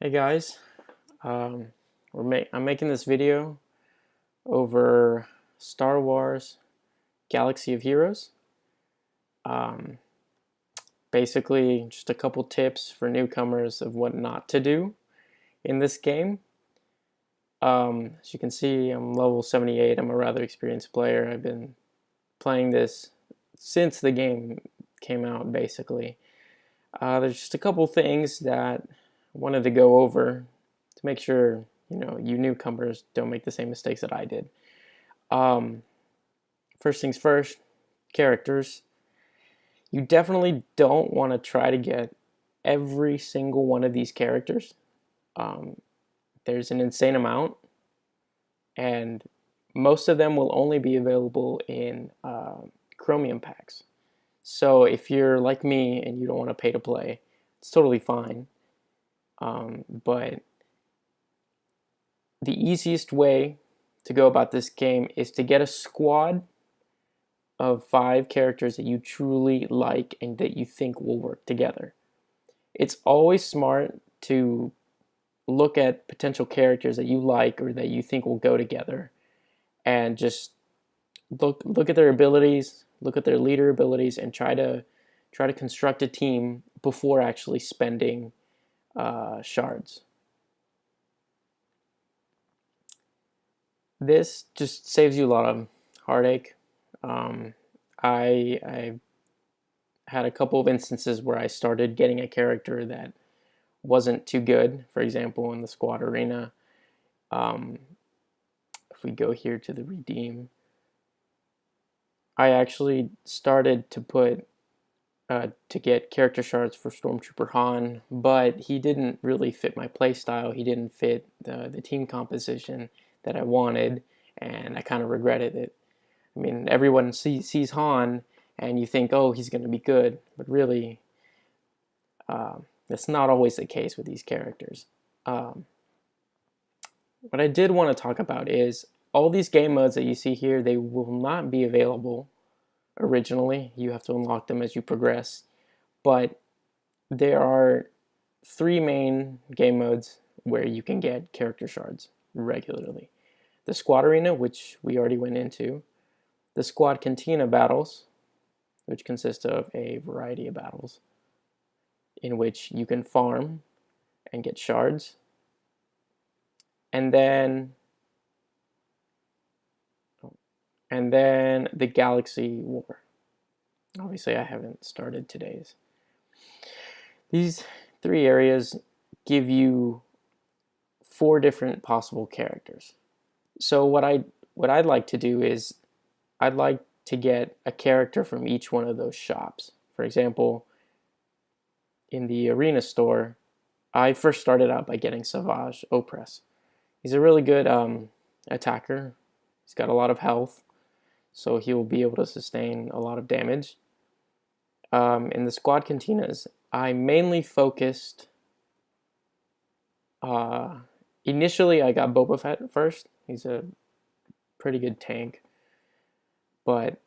Hey guys, I'm making this video over Star Wars Galaxy of Heroes. Um, Basically, just a couple tips for newcomers of what not to do in this game. As you can see, I'm level 78. I'm a rather experienced player. I've been playing this since the game came out, basically. There's just a couple things that I wanted to go over to make sure you newcomers don't make the same mistakes that I did. Um, First things first, characters. You definitely don't want to try to get every single one of these characters. Um, there's an insane amount, and most of them will only be available in Chromium packs. So if you're like me and you don't want to pay to play, it's totally fine. But the easiest way to go about this game is to get a squad of 5 characters that you truly like and that you think will work together. It's always smart to look at potential characters that you like or that you think will go together and just look at their abilities, look at their leader abilities, and try to construct a team before actually spending shards. This just saves you a lot of heartache. Um, I had a couple of instances where I started getting a character that wasn't too good. For example, in the squad arena, um, if we go here to the redeem, I actually started to put to get character shards for Stormtrooper Han, but he didn't really fit my playstyle. He didn't fit the team composition that I wanted, and I kind of regretted it. I mean, everyone sees Han, and you think, oh, he's going to be good, but really, that's not always the case with these characters. Um, what I did want to talk about is all these game modes that you see here, they will not be available originally. You have to unlock them as you progress. But there are 3 main game modes where you can get character shards regularly. The Squad Arena, which we already went into. The Squad Cantina battles, which consist of a variety of battles in which you can farm and get shards. And then the Galaxy War. Obviously, I haven't started today's. These 3 areas give you 4 different possible characters. So what I'd like to do is I'd like to get a character from each one of those shops. For example, in the arena store, I first started out by getting Savage Opress. He's a really good attacker. He's got a lot of health, so he will be able to sustain a lot of damage. In the squad cantinas, I mainly focused. Initially, I got Boba Fett first. He's a pretty good tank, but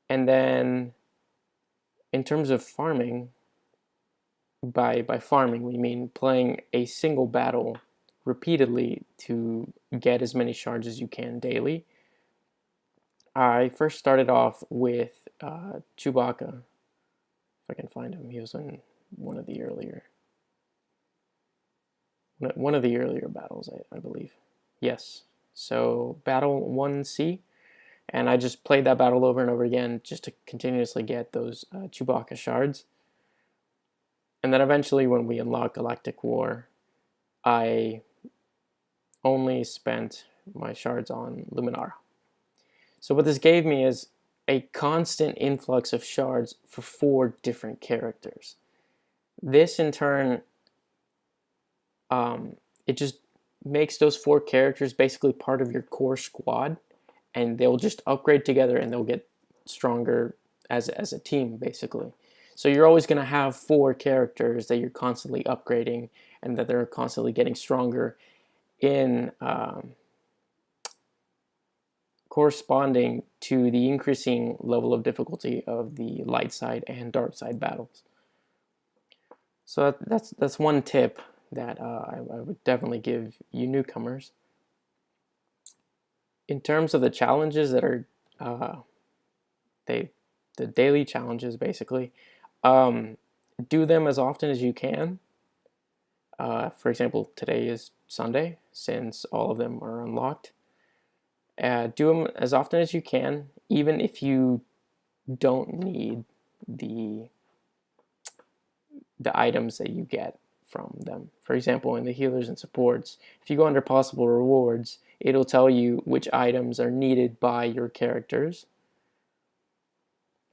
and then in terms of farming, by farming we mean playing a single battle repeatedly to get as many shards as you can daily. I first started off with Chewbacca. If I can find him, he was in one of the earlier battles, I believe. Yes. So battle 1C, and I just played that battle over and over again just to continuously get those Chewbacca shards. And then eventually, when we unlocked Galactic War, I only spent my shards on Luminara. So what this gave me is a constant influx of shards for 4 different characters. This in turn, it just makes those 4 characters basically part of your core squad, and they'll just upgrade together and they'll get stronger as a team, basically. So you're always going to have 4 characters that you're constantly upgrading and that they're constantly getting stronger in corresponding to the increasing level of difficulty of the light side and dark side battles. So that's one tip that I would definitely give you newcomers. In terms of the challenges that are uh, they the daily challenges basically, um, do them as often as you can. For example, today is Sunday, since all of them are unlocked. Do them as often as you can, even if you don't need the items that you get from them. For example, in the healers and supports, if you go under possible rewards, it'll tell you which items are needed by your characters.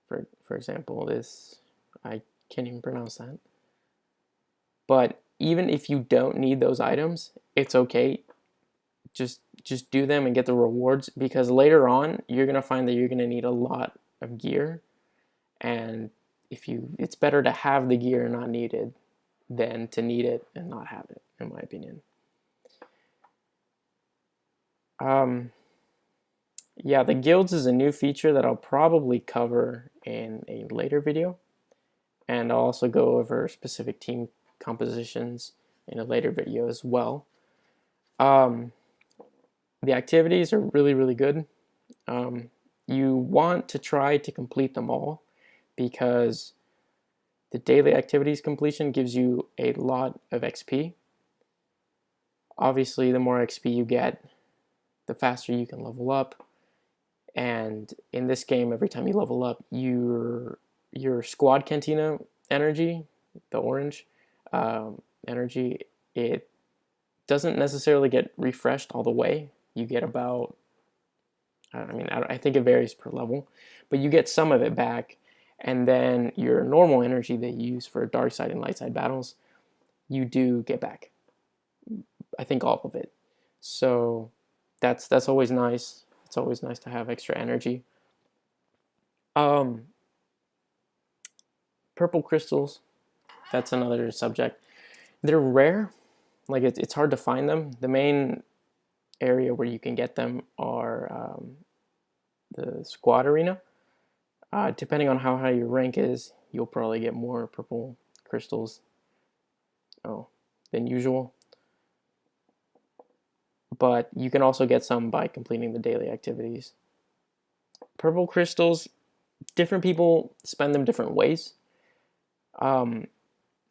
For example, this, I can't even pronounce that. But even if you don't need those items, it's okay. Just do them and get the rewards, because later on you're gonna find that you're gonna need a lot of gear, and it's better to have the gear not needed than to need it and not have it, in my opinion. Yeah, the guilds is a new feature that I'll probably cover in a later video, and I'll also go over specific team compositions in a later video as well. The activities are really good. You want to try to complete them all, because the daily activities completion gives you a lot of XP. Obviously, the more XP you get, the faster you can level up. And in this game, every time you level up, your squad cantina energy, the orange energy, it doesn't necessarily get refreshed all the way. You get about, I think it varies per level, but you get some of it back. And then your normal energy that you use for dark side and light side battles, you do get back. I think all of it. So that's always nice. It's always nice to have extra energy. Um, Purple crystals, that's another subject. They're rare. Like it's hard to find them. The main area where you can get them are the squad arena. Depending on how high your rank is, you'll probably get more purple crystals than usual. But you can also get some by completing the daily activities. Purple crystals, different people spend them different ways.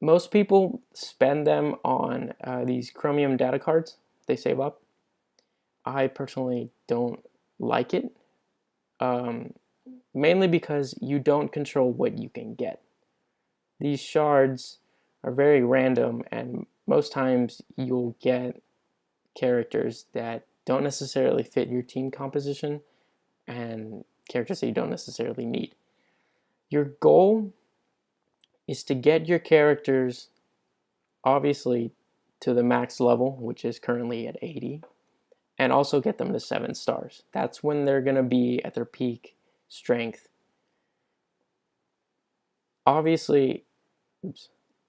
Most people spend them on these Chromium data cards they save up. I personally don't like it, mainly because you don't control what you can get. These shards are very random, and most times you'll get characters that don't necessarily fit your team composition and characters that you don't necessarily need. Your goal is to get your characters, obviously, to the max level, which is currently at 80, and also get them to 7 stars. That's when they're going to be at their peak strength. Obviously,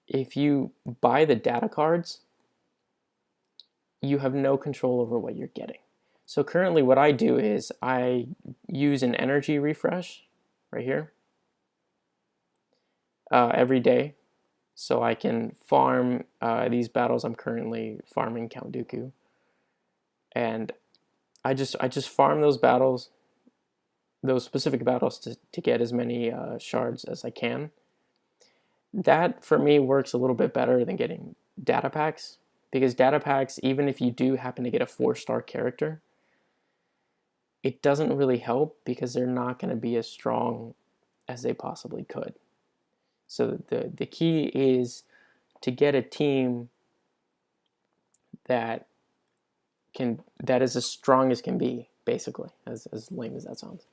if you buy the data cards, you have no control over what you're getting. So currently what I do is I use an energy refresh right here every day, so I can farm these battles. I'm currently farming Count Dooku, and I just farm those battles, those specific battles, to get as many shards as I can. That for me works a little bit better than getting data packs, because data packs, even if you do happen to get a 4-star character, it doesn't really help because they're not going to be as strong as they possibly could. So the key is to get a team that is as strong as can be, basically, as lame as that sounds.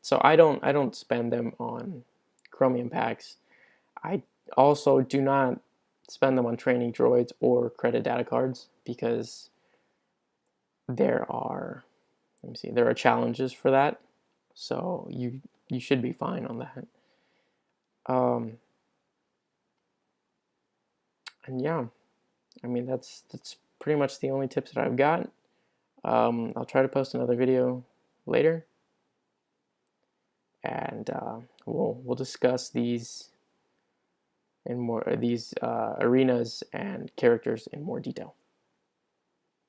So I don't spend them on Chromium packs. I also do not spend them on training droids or credit data cards, because there are challenges for that. So you should be fine on that. And yeah, I mean that's pretty much the only tips that I've got. I'll try to post another video later, and we'll discuss these arenas and characters in more detail.